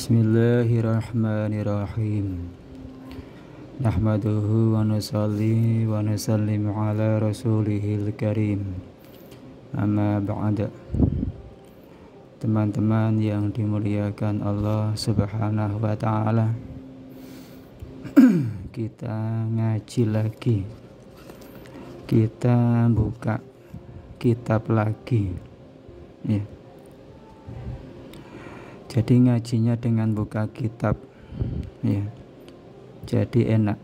Bismillahirrahmanirrahim. Nahmaduhu wa nusalli wa nusallimu ala rasulihil karim. Amma ba'da. Teman-teman yang dimuliakan Allah Subhanahu wa ta'ala, kita ngaji lagi, kita buka kitab lagi ya. Jadi ngajinya dengan buka kitab ya. Jadi enak,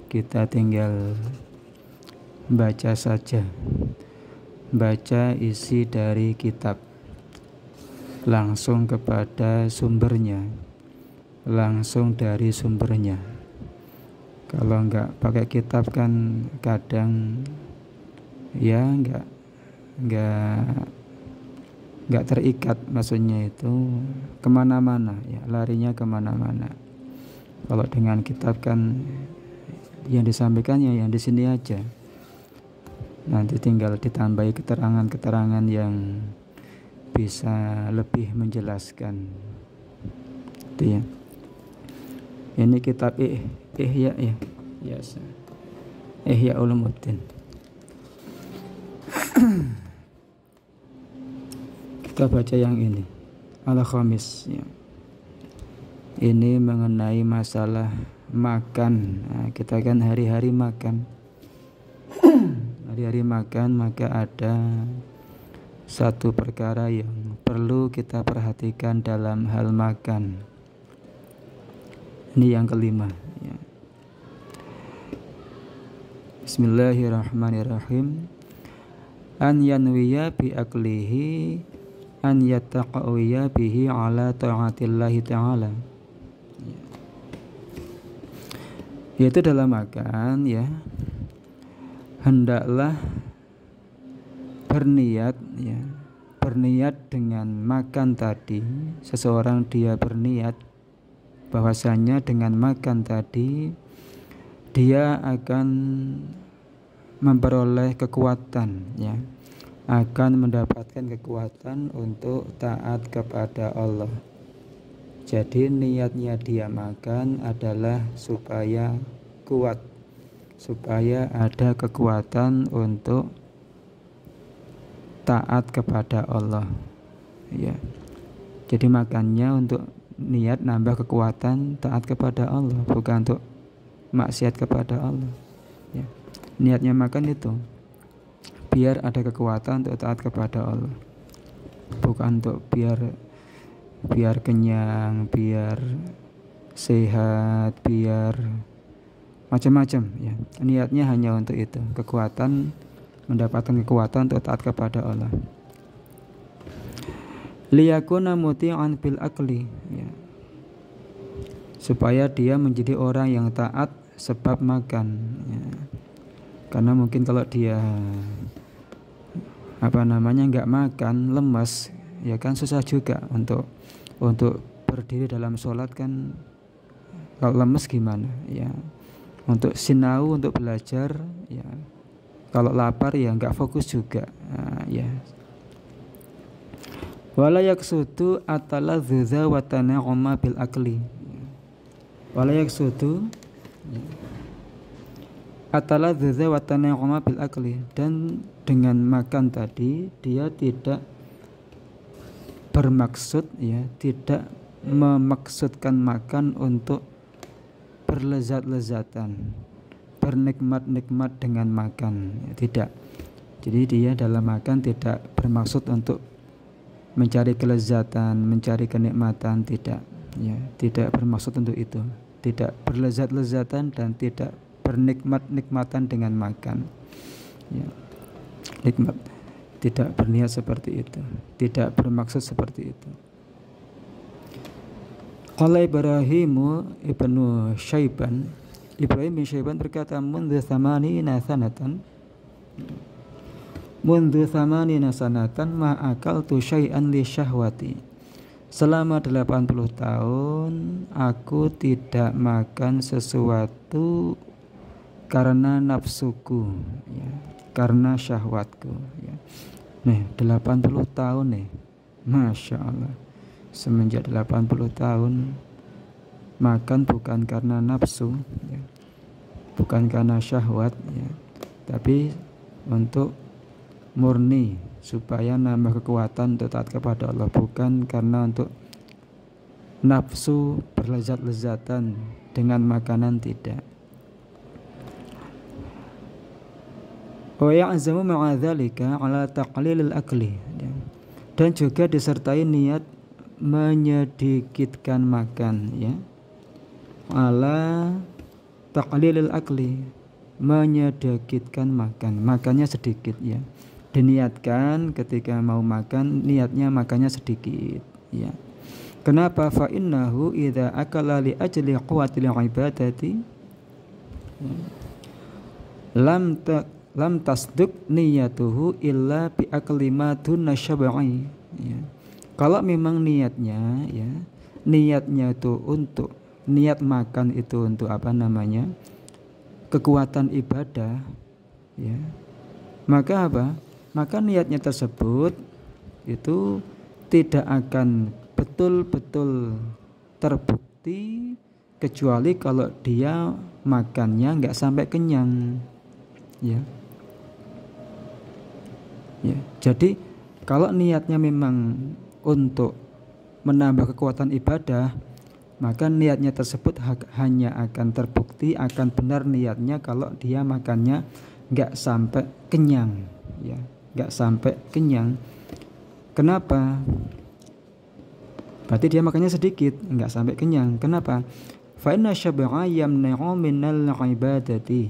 kita tinggal baca saja, baca isi dari kitab, langsung kepada sumbernya, langsung dari sumbernya. Kalau enggak pakai kitab kan kadang ya enggak terikat, maksudnya itu kemana-mana ya, larinya kemana-mana. Kalau dengan kitab kan yang disampaikannya yang di sini aja, nanti tinggal ditambahi keterangan-keterangan yang bisa lebih menjelaskan itu ya. Ini kitab Ihya ya, biasa Ihya Ulumuddin. Kita baca yang ini, Al-Khamis ya. Ini mengenai masalah makan. Nah, kita kan hari-hari makan. Hari-hari makan, maka ada satu perkara yang perlu kita perhatikan dalam hal makan. Ini yang kelima ya. Bismillahirrahmanirrahim. An yanwiya bi aklihi an yattaqawiyya bihi ala ta'atillahi ta'ala, yaitu dalam makan ya, hendaklah berniat ya, berniat dengan makan tadi. Seseorang dia berniat bahwasanya dengan makan tadi dia akan memperoleh kekuatan ya, akan mendapatkan kekuatan untuk taat kepada Allah. Jadi niatnya dia makan adalah supaya kuat, supaya ada kekuatan untuk taat kepada Allah ya. Jadi makannya untuk niat nambah kekuatan taat kepada Allah, bukan untuk maksiat kepada Allah ya. Niatnya makan itu biar ada kekuatan untuk taat kepada Allah, bukan untuk biar kenyang, biar sehat, biar macam-macam ya. Niatnya hanya untuk itu, kekuatan, mendapatkan kekuatan untuk taat kepada Allah. Liyakuna muti'an bil akli ya, supaya dia menjadi orang yang taat sebab makan ya. Karena mungkin kalau dia nggak makan, lemas ya kan, susah juga untuk berdiri dalam sholat kan. Kalau lemes gimana ya, untuk sinau, untuk belajar ya. Kalau lapar ya nggak fokus juga ya. Wala yaksudu ataladzza wa tana'uma bil akli. Wala yaksudu ataladzza wa tana'uma bil akli, dan dengan makan tadi dia tidak bermaksud ya, tidak memaksudkan makan untuk berlezat-lezatan, bernikmat-nikmat dengan makan ya, tidak. Jadi dia dalam makan tidak bermaksud untuk mencari kelezatan, mencari kenikmatan, tidak ya, tidak bermaksud untuk itu, tidak berlezat-lezatan dan tidak bernikmat-nikmatan dengan makan ya. Nikmat, tidak berniat seperti itu, tidak bermaksud seperti itu. Qala Ibrahim ibnu Syaiban, Ibrahim bin Syaiban berkata, mundu thamanina sanatan ma akaltu syai'an li syahwati. Selama 80 tahun aku tidak makan sesuatu karena nafsuku ya, karena syahwatku ya. Nih 80 tahun nih, Masya Allah. semenjak 80 tahun makan bukan karena nafsu ya, bukan karena syahwat ya, tapi untuk murni supaya nambah kekuatan untuk taat kepada Allah, bukan karena untuk nafsu berlezat-lezatan dengan makanan, tidak. Wa ya'zamu ma'a dzalika 'ala taqlilil akli, dan juga disertai niat menyedikitkan makan ya, ala taqlilil akli, menyedikitkan makan, makannya sedikit ya, diniatkan ketika mau makan niatnya makannya sedikit ya. Kenapa? Fa innahu idza akala li ajli quwwatil ibadati lam tasduk niyatuhu illa bi akli ma dunna syab'i ya. Kalau memang niatnya ya, niatnya itu untuk niat makan itu untuk apa namanya, kekuatan ibadah ya, maka apa? Maka niatnya tersebut itu tidak akan betul-betul terbukti kecuali kalau dia makannya nggak sampai kenyang ya. Ya, jadi kalau niatnya memang untuk menambah kekuatan ibadah, maka niatnya tersebut hanya akan terbukti, akan benar niatnya kalau dia makannya nggak sampai kenyang ya, nggak sampai kenyang. Kenapa? Berarti dia makannya sedikit, nggak sampai kenyang. Kenapa? Fa inna syab'a yamna'u minal ibadati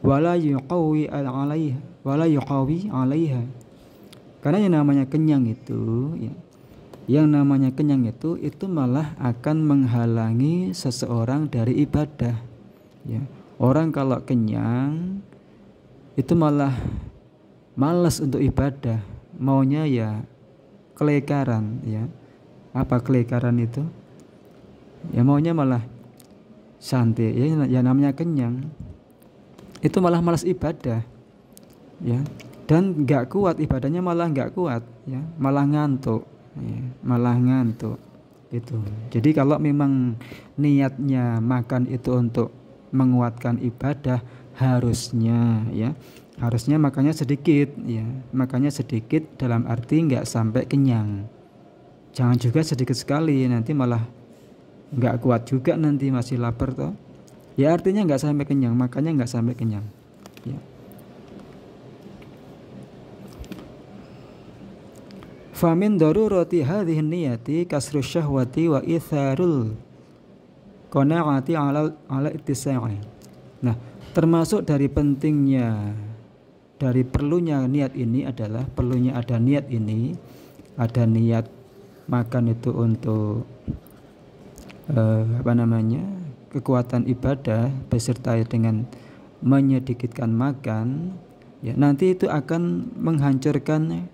wala yuqawi 'alaiha. Karena yang namanya kenyang itu ya, yang namanya kenyang itu malah akan menghalangi seseorang dari ibadah ya. Orang kalau kenyang itu malah malas untuk ibadah, maunya ya kelekaran ya. Apa kelekaran itu? Ya maunya malah santai ya, namanya kenyang itu malah malas ibadah ya, dan nggak kuat ibadahnya, malah nggak kuat ya, malah ngantuk ya, malah ngantuk itu. Jadi kalau memang niatnya makan itu untuk menguatkan ibadah, harusnya ya, harusnya makannya sedikit ya, makannya sedikit dalam arti nggak sampai kenyang, jangan juga sedikit sekali, nanti malah nggak kuat juga, nanti masih lapar toh ya, artinya nggak sampai kenyang, makanya nggak sampai kenyang ya. Famin darurati hadhihi niyati kasru syahwati wa itharul qanaati ala ittisa'i. Nah, termasuk dari pentingnya, dari perlunya niat ini adalah perlunya ada niat ini, ada niat makan itu untuk apa namanya, kekuatan ibadah beserta dengan menyedikitkan makan ya, nanti itu akan menghancurkan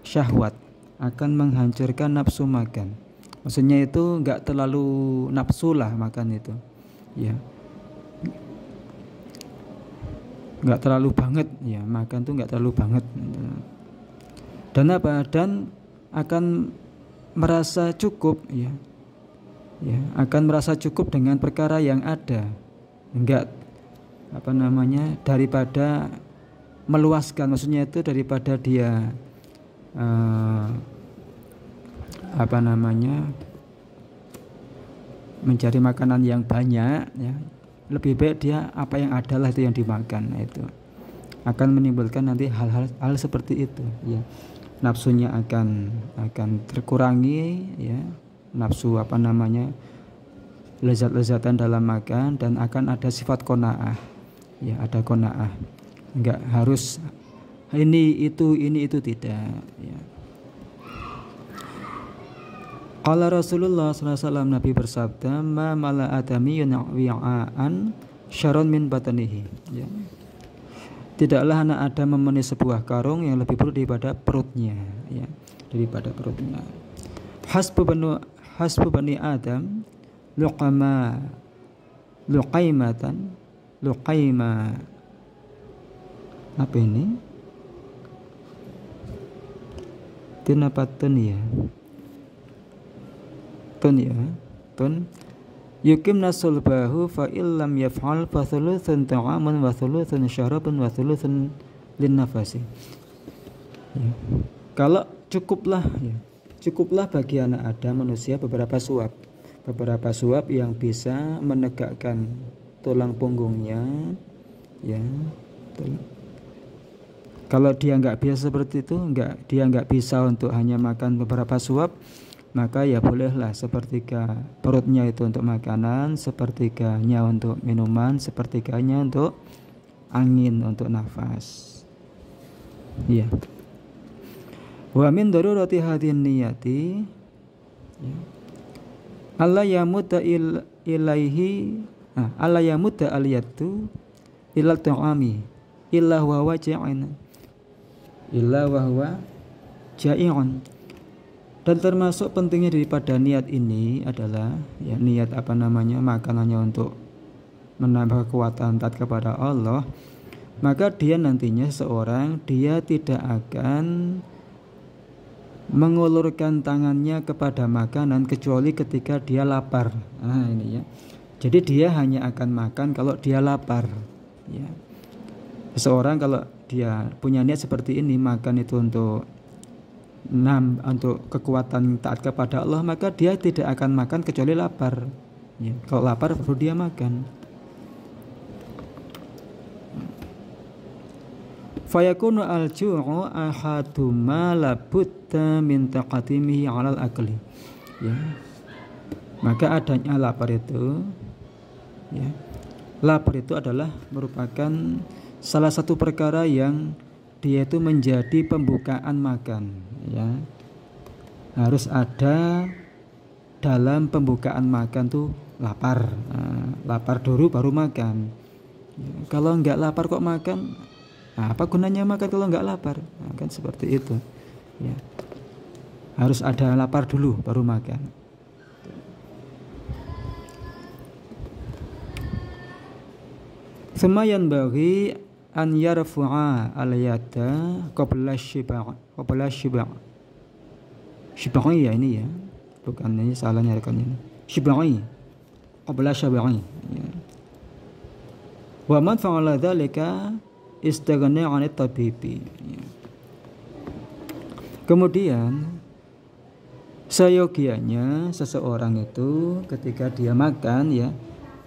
syahwat, akan menghancurkan nafsu makan. Maksudnya itu nggak terlalu nafsu lah makan itu ya, nggak terlalu banget ya, makan tuh nggak terlalu banget. Dan apa? Dan akan merasa cukup ya, ya akan merasa cukup dengan perkara yang ada, enggak apa namanya, daripada meluaskan, maksudnya itu daripada dia apa namanya, mencari makanan yang banyak ya, lebih baik dia apa yang adalah itu yang dimakan. Nah, itu akan menimbulkan nanti hal-hal seperti itu ya, nafsunya akan terkurangi ya, nafsu apa namanya, lezat-lezatan dalam makan, dan akan ada sifat qanaah ya, ada qanaah, enggak harus ini itu tidak ya. Qala Rasulullah sallallahu alaihi wasallam, Nabi bersabda, ma mala adamiyun wi'aan syarrun min batanihi ya. Tidaklah anak Adam memenuhi sebuah karung yang lebih buruk daripada perutnya ya, daripada perutnya. Hasbu bani Adam luqaima apa ini? Tinapatun ya. tun ya, tun yukim nasulbahu fa illam yaf'al fa thuluthun ta'amun wa thuluthun syarabun wa thuluthun lin nafasi. Ya. Kalau cukuplah bagi anak Adam manusia beberapa suap yang bisa menegakkan tulang punggungnya, ya. Kalau dia nggak biasa seperti itu, dia nggak bisa untuk hanya makan beberapa suap, maka ya bolehlah sepertiga perutnya itu untuk makanan, sepertiganya untuk minuman, sepertiganya untuk angin, untuk nafas. Iya. Wa min darurati hadhin niyati alla yamudda ilaihi alla yamudda aliyatu ilal ta'ami illa huwa ja'i'un. Dan termasuk pentingnya daripada niat ini adalah ya niat makan hanya untuk menambah kekuatan taat kepada Allah, maka dia nantinya dia tidak akan mengulurkan tangannya kepada makanan kecuali ketika dia lapar. Ini ya. Jadi dia hanya akan makan kalau dia lapar. Ya. Seseorang kalau dia punya niat seperti ini, makan itu untuk kekuatan taat kepada Allah, maka dia tidak akan makan kecuali lapar. Ya, kalau lapar baru dia makan. Fayakunu al-ju'u ahadu ma labudda min taqatimihi 'alal akli. Ya. Maka adanya lapar itu, ya. Lapar itu adalah merupakan salah satu perkara yang dia itu menjadi pembukaan makan, ya. Harus ada dalam pembukaan makan tuh lapar. Lapar dulu baru makan. Kalau nggak lapar kok makan, apa gunanya makan kalau nggak lapar? Kan seperti itu, ya. Harus ada lapar dulu baru makan. Semayan bagi an yarfu'a al-yada qabla shiba'. Shiba'i ya ini ya. Bukan, ini salah nyarikan ini. Shiba'i qabla shiba'i. Ya. Wa man fa'ala dzalika istaghna 'anit tabibi. Ya. Kemudian seyogianya seseorang itu ketika dia makan, ya,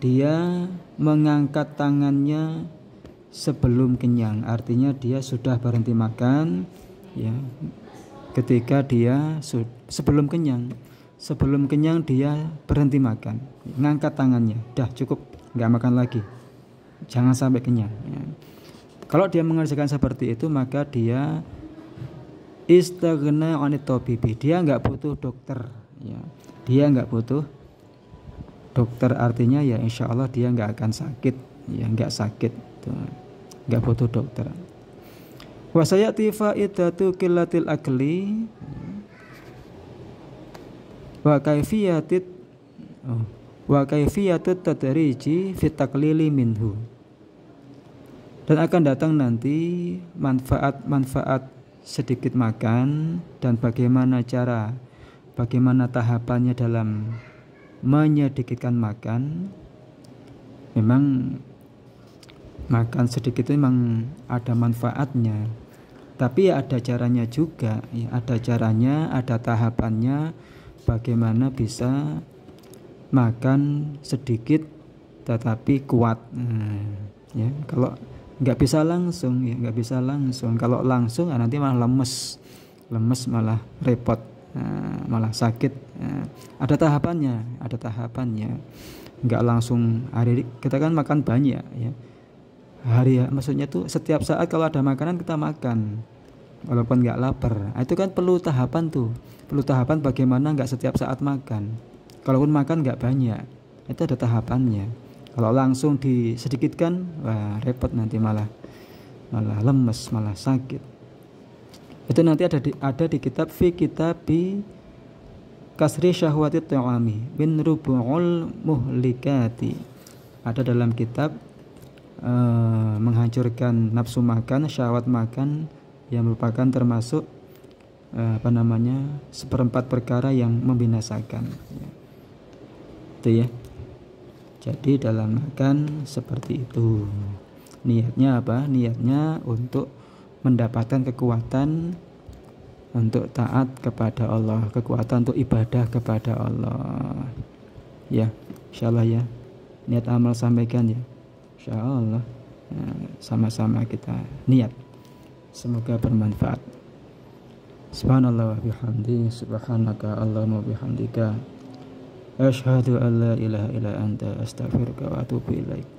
dia mengangkat tangannya sebelum kenyang, artinya dia sudah berhenti makan, ya. Ketika dia sebelum kenyang dia berhenti makan, ngangkat tangannya, dah cukup, nggak makan lagi, jangan sampai kenyang, ya. Kalau dia mengerjakan seperti itu, maka dia istaghna 'anit tabibi, dia nggak butuh dokter, ya. Dia nggak butuh dokter, artinya ya insya Allah dia nggak akan sakit, ya, nggak sakit tuh. Nggak butuh dokter. Wa sayati faidatu qillatil akli wa kaifiyatut tadriji fit taqlili minhu. Dan akan datang nanti manfaat sedikit makan dan bagaimana tahapannya dalam menyedikitkan makan. Memang makan sedikit itu memang ada manfaatnya, tapi ya ada caranya juga, ya, ada caranya, ada tahapannya bagaimana bisa makan sedikit tetapi kuat. Ya, kalau nggak bisa langsung, kalau langsung nanti malah lemes malah repot, malah sakit. Ada tahapannya, nggak langsung hari kita kan makan banyak, ya. Maksudnya tuh setiap saat kalau ada makanan kita makan walaupun nggak lapar. Itu kan perlu tahapan bagaimana nggak setiap saat makan. Kalaupun makan nggak banyak, itu ada tahapannya. Kalau langsung disedikitkan, wah repot, nanti malah lemes, malah sakit. Itu nanti ada di kitab fi kitabi kasri syahwati ta'ami bin rubu'ul muhlikati. Ada dalam kitab menghancurkan nafsu makan, syahwat makan, yang merupakan termasuk seperempat perkara yang membinasakan, ya. Itu ya. Jadi dalam makan seperti itu. Niatnya apa? Niatnya untuk mendapatkan kekuatan untuk taat kepada Allah, kekuatan untuk ibadah kepada Allah. Ya, insyaallah ya. Niat amal sampaikan ya. Insyaallah. Nah, sama-sama kita niat. Semoga bermanfaat. Subhanallah wa bihamdi, subhanaka Allahumma bihamdika, asyhadu an la ilaha illa anta, astaghfiruka wa atubu ilaik.